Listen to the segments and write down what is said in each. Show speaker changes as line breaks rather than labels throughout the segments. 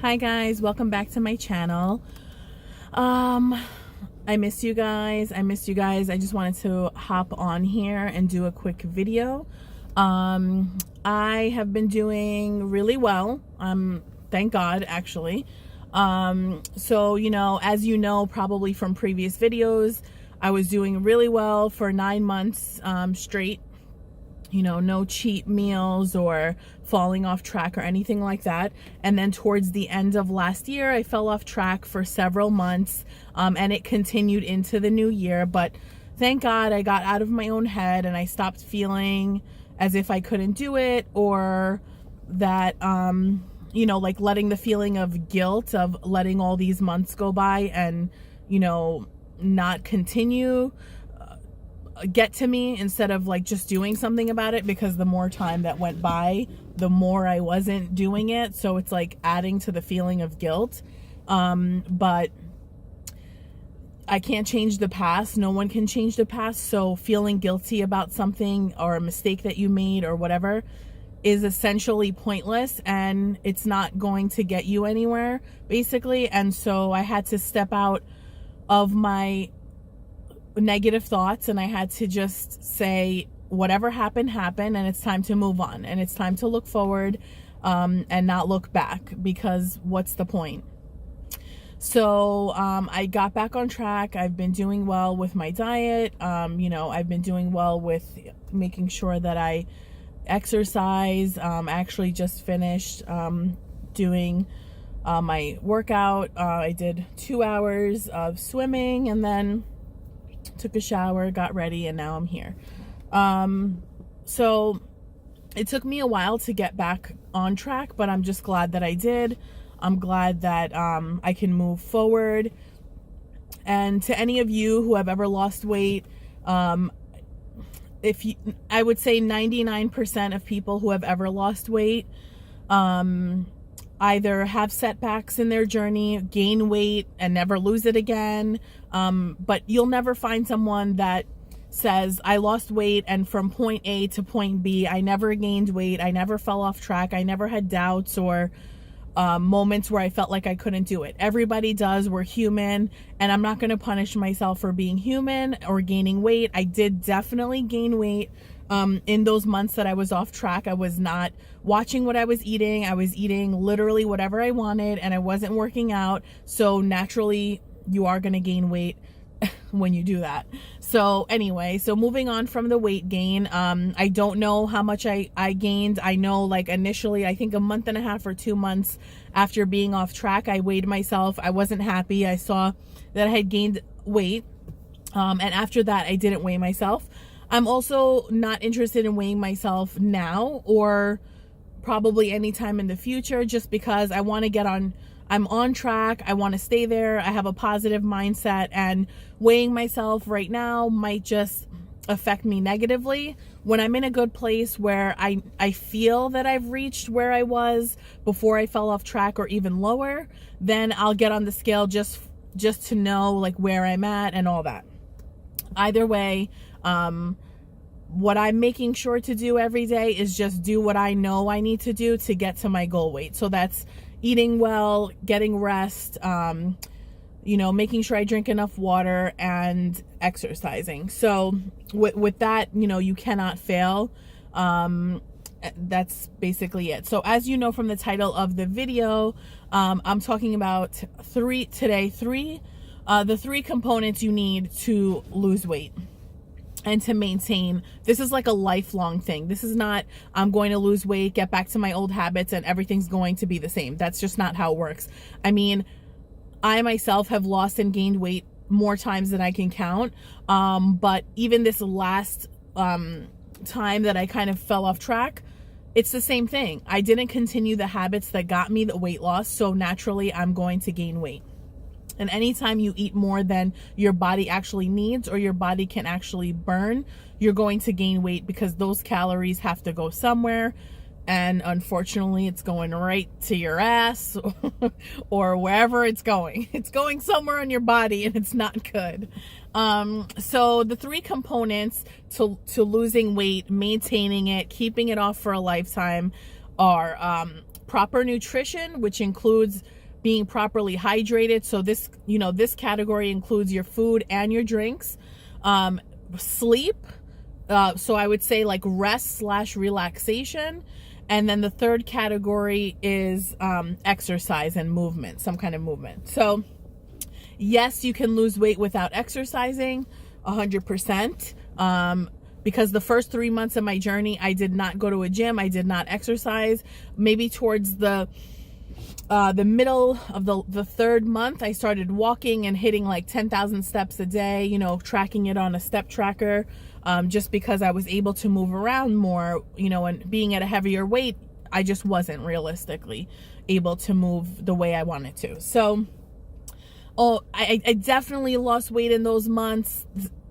Hi guys, welcome back to my channel. I miss you guys. I just wanted to hop on here and do a quick video. I have been doing really well. Thank God, actually. So, as you know, probably from previous videos, I was doing really well for 9 months straight. No cheat meals or falling off track or anything like that. And then towards the end of last year, I fell off track for several months, and it continued into the new year. But thank God I got out of my own head and I stopped feeling as if I couldn't do it, or that, like letting the feeling of guilt of letting all these months go by and, not continue get to me, instead of like just doing something about it, because the more time that went by, the more I wasn't doing it. So it's like adding to the feeling of guilt. But I can't change the past. No one can change the past. So feeling guilty about something or a mistake that you made or whatever is essentially pointless, and it's not going to get you anywhere, basically. And so I had to step out of my negative thoughts, and I had to just say, whatever happened, and it's time to move on, and it's time to look forward, and not look back, because what's the point? So I got back on track. I've been doing well with my diet. I've been doing well with making sure that I exercise. I actually just finished doing my workout. I did 2 hours of swimming, and then took a shower, got ready, and now I'm here. So it took me a while to get back on track, but I'm just glad that I did. I'm glad that I can move forward. And to any of you who have ever lost weight, I would say 99% of people who have ever lost weight either have setbacks in their journey, gain weight and never lose it again. But you'll never find someone that says, I lost weight and from point A to point B, I never gained weight, I never fell off track, I never had doubts or moments where I felt like I couldn't do it. Everybody does. We're human, and I'm not going to punish myself for being human or gaining weight. I did definitely gain weight. In those months that I was off track, I was not watching what I was eating. I was eating literally whatever I wanted, and I wasn't working out. So naturally, you are going to gain weight when you do that. So anyway, so moving on from the weight gain, I don't know how much I gained. I know, like, initially, I think a month and a half or 2 months after being off track, I weighed myself. I wasn't happy. I saw that I had gained weight. And after that, I didn't weigh myself. I'm also not interested in weighing myself now or probably anytime in the future, just because I want to I'm on track. I want to stay there. I have a positive mindset, and weighing myself right now might just affect me negatively. When I'm in a good place where I feel that I've reached where I was before I fell off track, or even lower, then I'll get on the scale just to know like where I'm at and all that. Either way, what I'm making sure to do every day is just do what I know I need to do to get to my goal weight. So that's eating well, getting rest, making sure I drink enough water, and exercising. So with that, you cannot fail. That's basically it. So as you know from the title of the video, I'm talking about the 3 components you need to lose weight and to maintain. This is like a lifelong thing. This is not, I'm going to lose weight, get back to my old habits, and everything's going to be the same. That's just not how it works. I mean, I myself have lost and gained weight more times than I can count. But even this last time that I kind of fell off track, it's the same thing. I didn't continue the habits that got me the weight loss, so naturally I'm going to gain weight. And anytime you eat more than your body actually needs, or your body can actually burn, you're going to gain weight, because those calories have to go somewhere. And unfortunately, it's going right to your ass or wherever it's going. It's going somewhere in your body, and it's not good. So the 3 components to losing weight, maintaining it, keeping it off for a lifetime are proper nutrition, which includes being properly hydrated. So this, this category includes your food and your drinks. Sleep. So I would say like rest / relaxation. And then the third category is exercise and movement, some kind of movement. So yes, you can lose weight without exercising 100%. Because the first 3 months of my journey, I did not go to a gym. I did not exercise. Maybe towards the middle of the third month, I started walking and hitting like 10,000 steps a day, tracking it on a step tracker, just because I was able to move around more, and being at a heavier weight, I just wasn't realistically able to move the way I wanted to. So, I definitely lost weight in those months,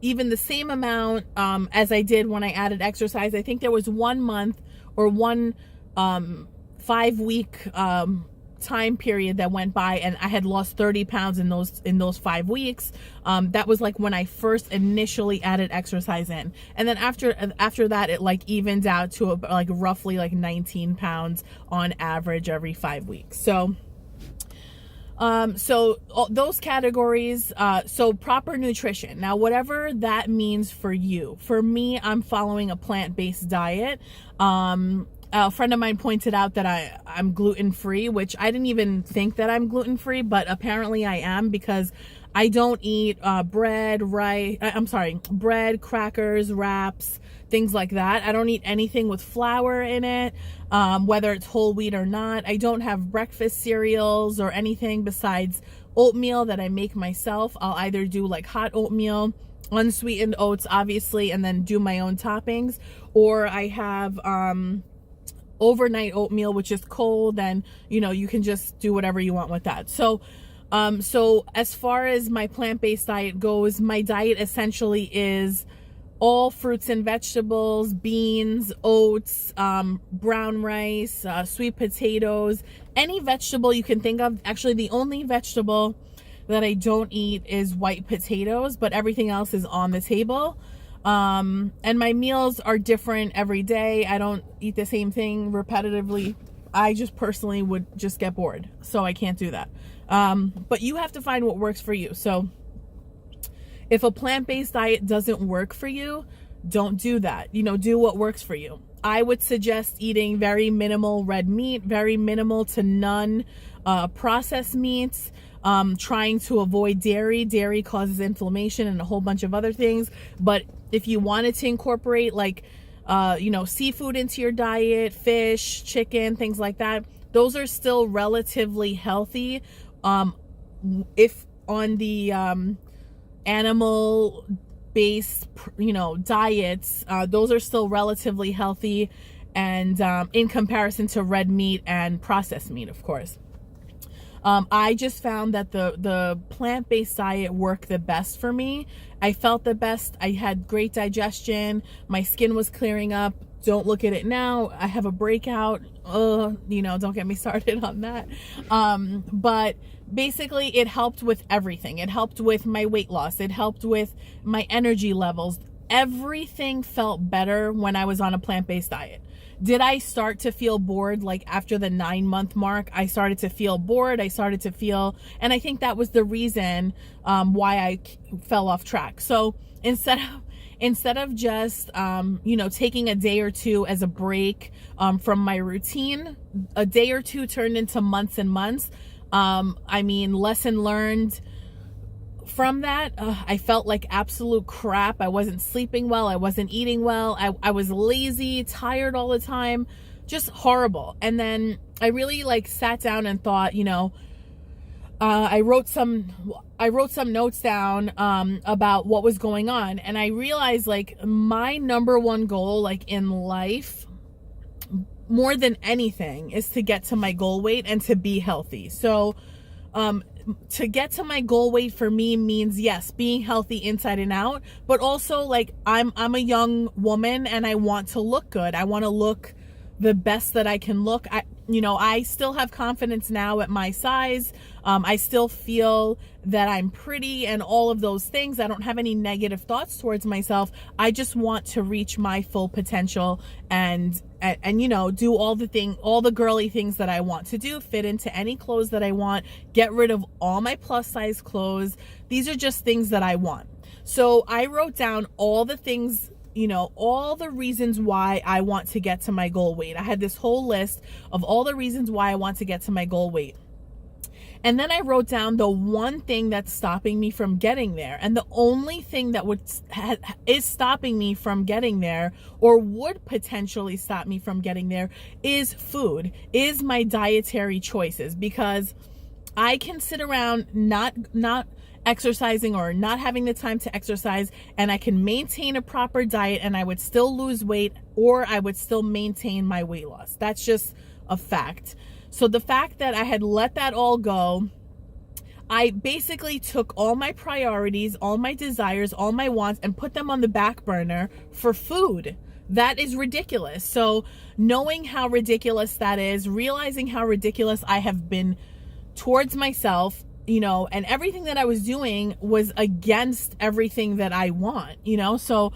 even the same amount as I did when I added exercise. I think there was 1 month or one 5-week time period that went by, and I had lost 30 pounds in those 5 weeks. That was like when I first initially added exercise in, and then after that, it like evened out to like roughly like 19 pounds on average every 5 weeks. So those categories, so proper nutrition. Now, whatever that means for you. For me, I'm following a plant-based diet. A friend of mine pointed out that I'm gluten-free, which I didn't even think that I'm gluten-free, but apparently I am, because I don't eat bread, crackers, wraps, things like that. I don't eat anything with flour in it, whether it's whole wheat or not. I don't have breakfast cereals or anything besides oatmeal that I make myself. I'll either do like hot oatmeal, unsweetened oats, obviously, and then do my own toppings, or I have overnight oatmeal, which is cold, and you can just do whatever you want with that. So as far as my plant-based diet goes, my diet essentially is all fruits and vegetables, beans, oats, brown rice, sweet potatoes, any vegetable you can think of. Actually, the only vegetable that I don't eat is white potatoes, but everything else is on the table. And my meals are different every day. I don't eat the same thing repetitively. I just personally would just get bored, so I can't do that. But you have to find what works for you. So if a plant-based diet doesn't work for you, don't do that. Do what works for you. I would suggest eating very minimal red meat, very minimal to none processed meats, trying to avoid dairy. Dairy causes inflammation and a whole bunch of other things. But if you wanted to incorporate like, seafood into your diet, fish, chicken, things like that, those are still relatively healthy. If on the animal based, diets, those are still relatively healthy, and in comparison to red meat and processed meat, of course. I just found that the plant-based diet worked the best for me. I felt the best. I had great digestion. My skin was clearing up. Don't look at it now. I have a breakout. Don't get me started on that. But basically it helped with everything. It helped with my weight loss. It helped with my energy levels. Everything felt better when I was on a plant-based diet. Did I start to feel bored? Like after the 9-month mark, I started to feel bored. And I think that was the reason why I fell off track. So instead of just, taking a day or two as a break from my routine, a day or two turned into months and months. Lesson learned from that. I felt like absolute crap. I wasn't sleeping well. I wasn't eating well. I was lazy, tired all the time, just horrible. And then I really sat down and thought, I wrote some notes down about what was going on, and I realized my number one goal in life, more than anything, is to get to my goal weight and to be healthy. So to get to my goal weight for me means, yes, being healthy inside and out, but also I'm a young woman and I want to look good. I want to look the best that I can look. I still have confidence now at my size. I still feel that I'm pretty and all of those things. I don't have any negative thoughts towards myself. I just want to reach my full potential and do all the girly things that I want to do, fit into any clothes that I want, get rid of all my plus size clothes. These are just things that I want. So I wrote down all the things, all the reasons why I want to get to my goal weight. I had this whole list of all the reasons why I want to get to my goal weight. And then I wrote down the one thing that's stopping me from getting there. And the only thing that is stopping me from getting there, or would potentially stop me from getting there, is food, is my dietary choices. Because I can sit around not exercising or not having the time to exercise, and I can maintain a proper diet and I would still lose weight, or I would still maintain my weight loss. That's just a fact. So the fact that I had let that all go, I basically took all my priorities, all my desires, all my wants, and put them on the back burner for food. That is ridiculous. So knowing how ridiculous that is, realizing how ridiculous I have been towards myself, and everything that I was doing was against everything that I want, so,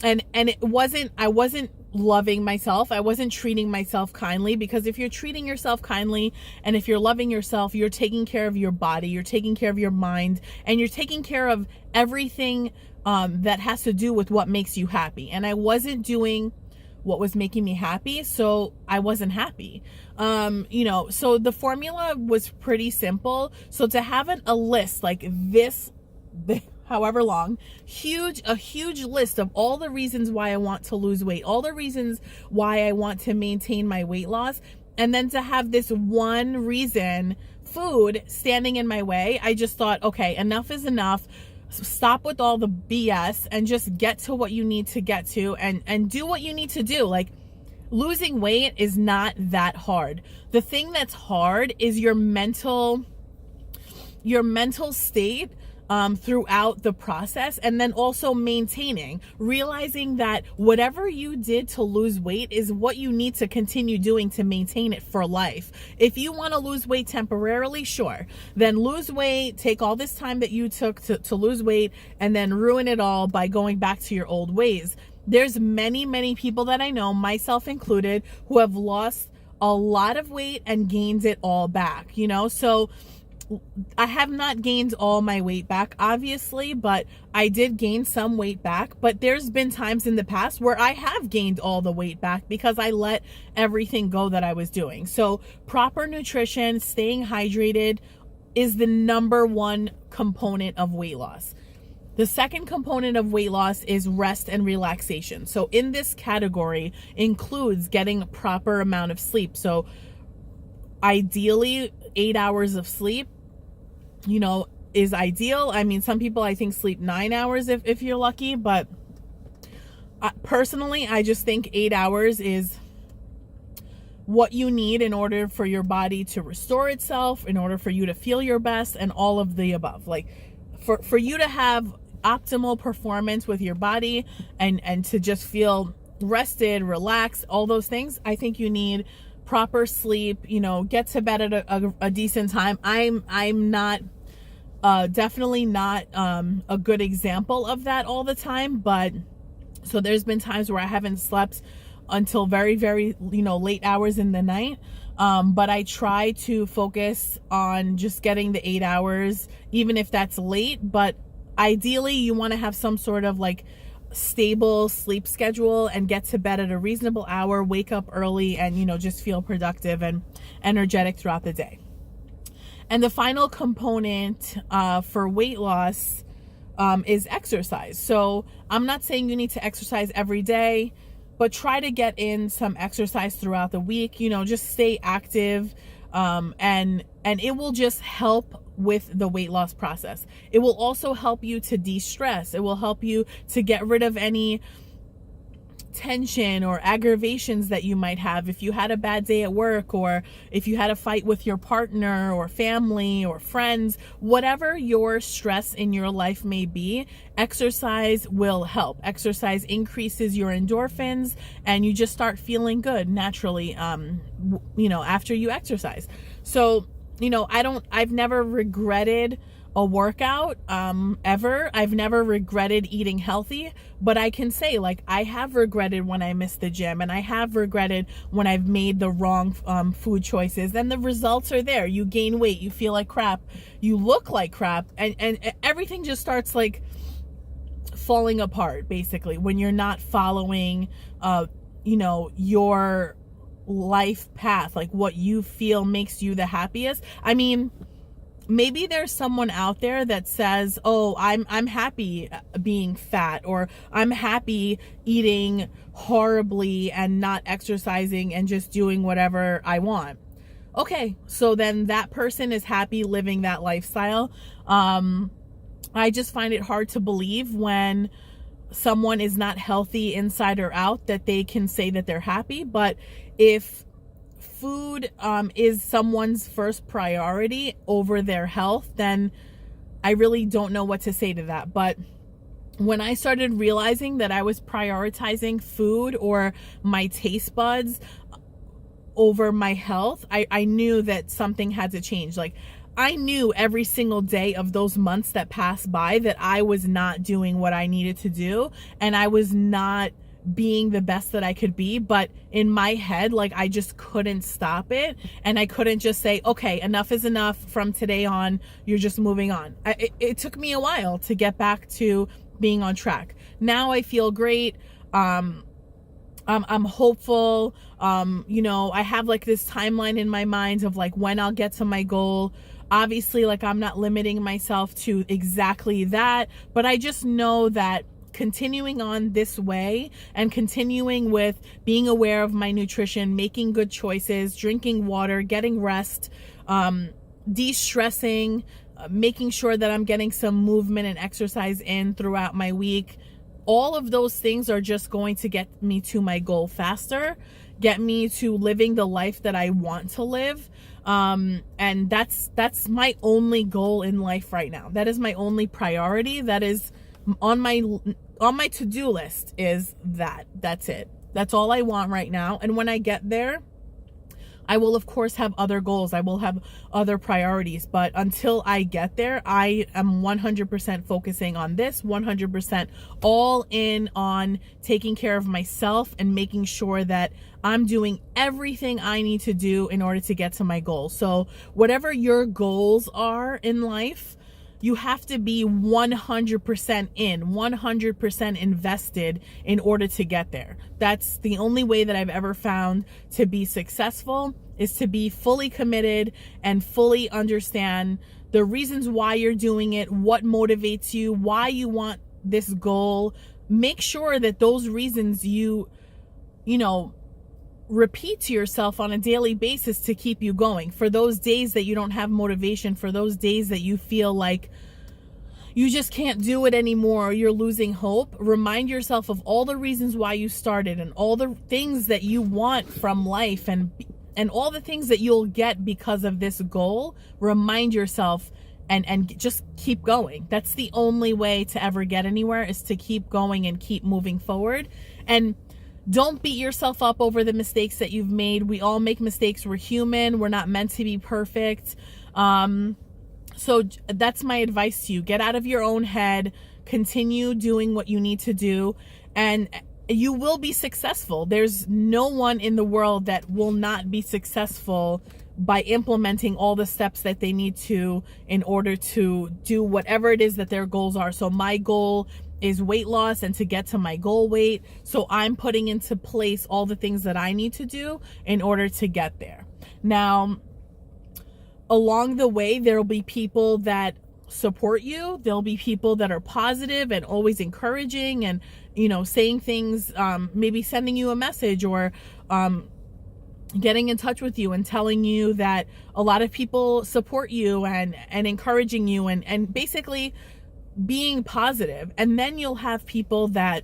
and I wasn't loving myself. I wasn't treating myself kindly, because if you're treating yourself kindly and if you're loving yourself, you're taking care of your body, you're taking care of your mind, and you're taking care of everything that has to do with what makes you happy. And I wasn't doing what was making me happy, so I wasn't happy. So the formula was pretty simple. So to have a list like this, however long, a huge list of all the reasons why I want to lose weight, all the reasons why I want to maintain my weight loss, and then to have this one reason, food, standing in my way, I just thought, okay, enough is enough. Stop with all the BS and just get to what you need to get to, and do what you need to do. Like, losing weight is not that hard. The thing that's hard is your mental state throughout the process, and then also realizing that whatever you did to lose weight is what you need to continue doing to maintain it for life. If you want to lose weight temporarily, sure, then lose weight, take all this time that you took to lose weight, and then ruin it all by going back to your old ways. There's many people that I know, myself included, who have lost a lot of weight and gained it all back, so I have not gained all my weight back, obviously, but I did gain some weight back. But there's been times in the past where I have gained all the weight back because I let everything go that I was doing. So proper nutrition, staying hydrated is the number one component of weight loss. The second component of weight loss is rest and relaxation. So in this category includes getting a proper amount of sleep. So ideally 8 hours of sleep, is ideal. I mean, some people I think sleep 9 hours if you're lucky, but personally, I just think 8 hours is what you need in order for your body to restore itself, in order for you to feel your best, and all of the above. Like, for you to have optimal performance with your body and to just feel rested, relaxed, all those things, I think you need proper sleep, get to bed at a decent time. I'm not definitely not a good example of that all the time, but so there's been times where I haven't slept until very, very, late hours in the night. But I try to focus on just getting the 8 hours, even if that's late. But ideally you want to have some sort of like stable sleep schedule and get to bed at a reasonable hour, wake up early, and just feel productive and energetic throughout the day. And the final component for weight loss is exercise. So I'm not saying you need to exercise every day, but try to get in some exercise throughout the week. Just stay active, and it will just help with the weight loss process. It will also help you to de-stress. It will help you to get rid of any tension or aggravations that you might have, if you had a bad day at work, or if you had a fight with your partner or family or friends, whatever your stress in your life may be, exercise will help. Exercise increases your endorphins and you just start feeling good naturally, after you exercise. So, I've never regretted a workout, ever. I've never regretted eating healthy, but I can say, like, I have regretted when I missed the gym, and I have regretted when I've made the wrong food choices, and the results are there. You gain weight, you feel like crap, you look like crap, and everything just starts like falling apart, basically, when you're not following, your life path, like what you feel makes you the happiest. I mean, maybe there's someone out there that says, oh, I'm happy being fat, or I'm happy eating horribly and not exercising and just doing whatever I want. Okay, so then that person is happy living that lifestyle. I just find it hard to believe when someone is not healthy inside or out that they can say that they're happy. But if food is someone's first priority over their health, then I really don't know what to say to that. But when I started realizing that I was prioritizing food or my taste buds over my health, I knew that something had to change. Like, I knew every single day of those months that passed by that I was not doing what I needed to do, and I was not being the best that I could be. But in my head, like, I just couldn't stop it, and I couldn't just say, okay, enough is enough, from today on you're just moving on. It took me a while to get back to being on track. Now I feel great. I'm hopeful. I have like this timeline in my mind of like when I'll get to my goal. Obviously, like, I'm not limiting myself to exactly that, but I just know that continuing on this way and continuing with being aware of my nutrition, making good choices, drinking water, getting rest, de-stressing, making sure that I'm getting some movement and exercise in throughout my week, all of those things are just going to get me to my goal faster, get me to living the life that I want to live. And that's my only goal in life right now. That is my only priority. That is on my to-do list, is that's it. That's all I want right now. And when I get there, I will of course have other goals. I will have other priorities, but until I get there, I am 100% focusing on this, 100% all in on taking care of myself and making sure that I'm doing everything I need to do in order to get to my goal. So whatever your goals are in life, you have to be 100% in, 100% invested in order to get there. That's the only way that I've ever found to be successful, is to be fully committed and fully understand the reasons why you're doing it, what motivates you, why you want this goal. Make sure that those reasons you repeat to yourself on a daily basis to keep you going. For those days that you don't have motivation, for those days that you feel like you just can't do it anymore, or you're losing hope, remind yourself of all the reasons why you started and all the things that you want from life and all the things that you'll get because of this goal. Remind yourself and just keep going. That's the only way to ever get anywhere, is to keep going and keep moving forward. And don't beat yourself up over the mistakes that you've made. We all make mistakes. We're human. We're not meant to be perfect. So that's my advice to you. Get out of your own head. Continue doing what you need to do, and you will be successful. There's no one in the world that will not be successful by implementing all the steps that they need to in order to do whatever it is that their goals are. So my goal is weight loss and to get to my goal weight. So I'm putting into place all the things that I need to do in order to get there. Now, along the way, there will be people that support you. There'll be people that are positive and always encouraging and, saying things, maybe sending you a message or getting in touch with you and telling you that a lot of people support you and encouraging you and basically being positive. And then you'll have people that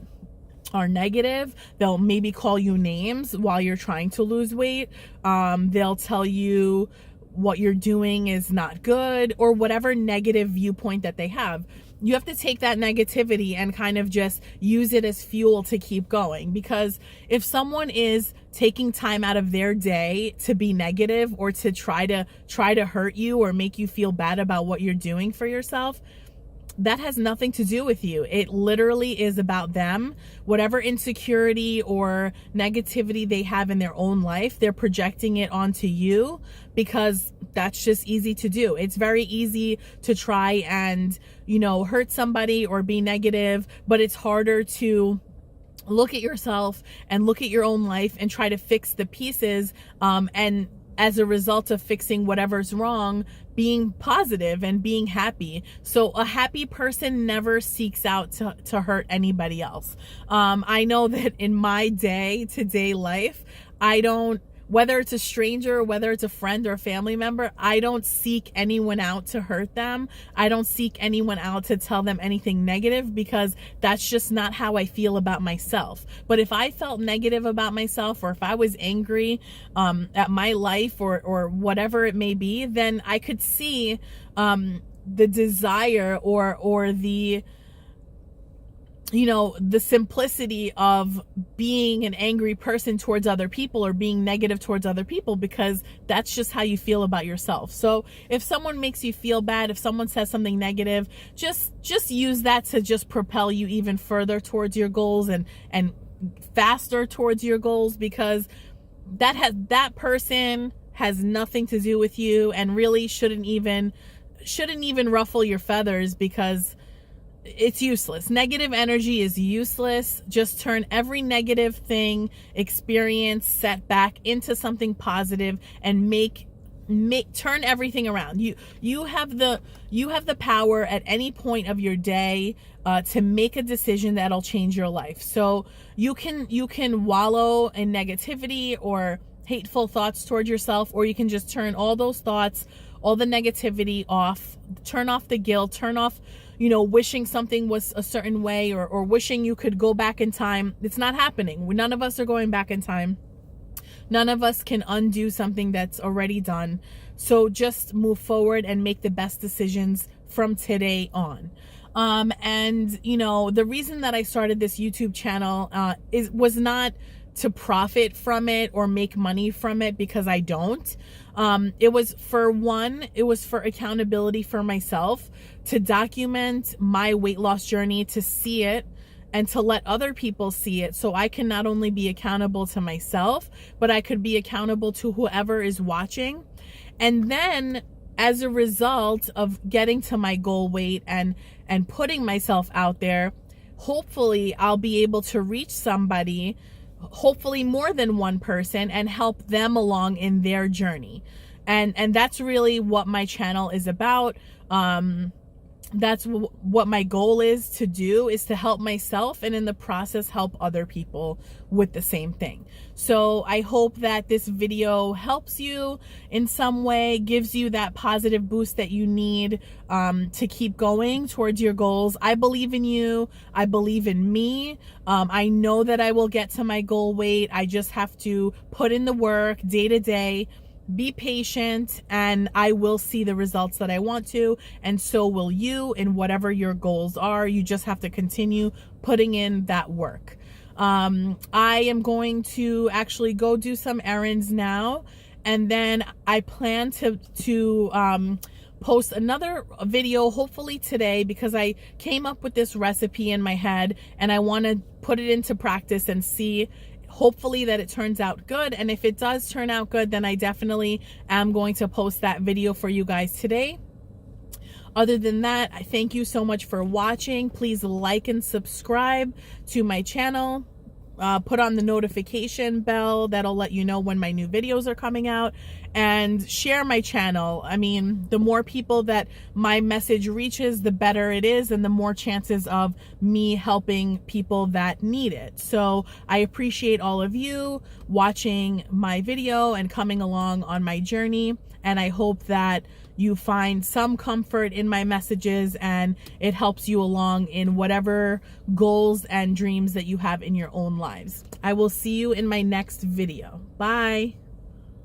are negative. They'll maybe call you names while you're trying to lose weight. They'll tell you what you're doing is not good, or whatever negative viewpoint that they have. You have to take that negativity and kind of just use it as fuel to keep going. Because if someone is taking time out of their day to be negative, or to try to hurt you or make you feel bad about what you're doing for yourself, that has nothing to do with you. It literally is about them. Whatever insecurity or negativity they have in their own life, they're projecting it onto you, because that's just easy to do. It's very easy to try and, hurt somebody or be negative, but it's harder to look at yourself and look at your own life and try to fix the pieces, and as a result of fixing whatever's wrong, being positive and being happy. So a happy person never seeks out to hurt anybody else. I know that in my day-to-day life, I don't, whether it's a stranger, whether it's a friend or a family member, I don't seek anyone out to hurt them. I don't seek anyone out to tell them anything negative, because that's just not how I feel about myself. But if I felt negative about myself, or if I was angry at my life, or whatever it may be, then I could see the desire or the the simplicity of being an angry person towards other people, or being negative towards other people, because that's just how you feel about yourself. So if someone makes you feel bad, if someone says something negative, just use that to just propel you even further towards your goals, and faster towards your goals, because that person has nothing to do with you, and really shouldn't even ruffle your feathers, because it's useless. Negative energy is useless. Just turn every negative thing, experience, setback into something positive, and turn everything around. You have the power at any point of your day to make a decision that'll change your life. So you can wallow in negativity or hateful thoughts toward yourself, or you can just turn all those thoughts, all the negativity off, turn off the guilt, turn off wishing something was a certain way, or wishing you could go back in time. It's not happening. None of us are going back in time. None of us can undo something that's already done. So just move forward and make the best decisions from today on. And the reason that I started this YouTube channel was not to profit from it or make money from it, because I don't. It was for accountability for myself, to document my weight loss journey, to see it and to let other people see it, so I can not only be accountable to myself, but I could be accountable to whoever is watching. And then as a result of getting to my goal weight and putting myself out there, hopefully I'll be able to reach somebody, hopefully more than one person, and help them along in their journey. And that's really what my channel is about. That's what my goal is to do, is to help myself, and in the process help other people with the same thing. So I hope that this video helps you in some way, gives you that positive boost that you need to keep going towards your goals. I believe in you. I believe in me. I know that I will get to my goal weight. I just have to put in the work day to day. Be patient, and I will see the results that I want to, and so will you in whatever your goals are. You just have to continue putting in that work. I am going to actually go do some errands now, and then I plan to post another video hopefully today, because I came up with this recipe in my head and I want to put it into practice and see hopefully that it turns out good. And if it does turn out good, then I definitely am going to post that video for you guys today. Other than that, I thank you so much for watching. Please like and subscribe to my channel. Put on the notification bell. That'll let you know when my new videos are coming out. And share my channel. I mean, the more people that my message reaches, the better it is, and the more chances of me helping people that need it. So I appreciate all of you watching my video and coming along on my journey. And I hope that you find some comfort in my messages and it helps you along in whatever goals and dreams that you have in your own lives. I will see you in my next video. Bye.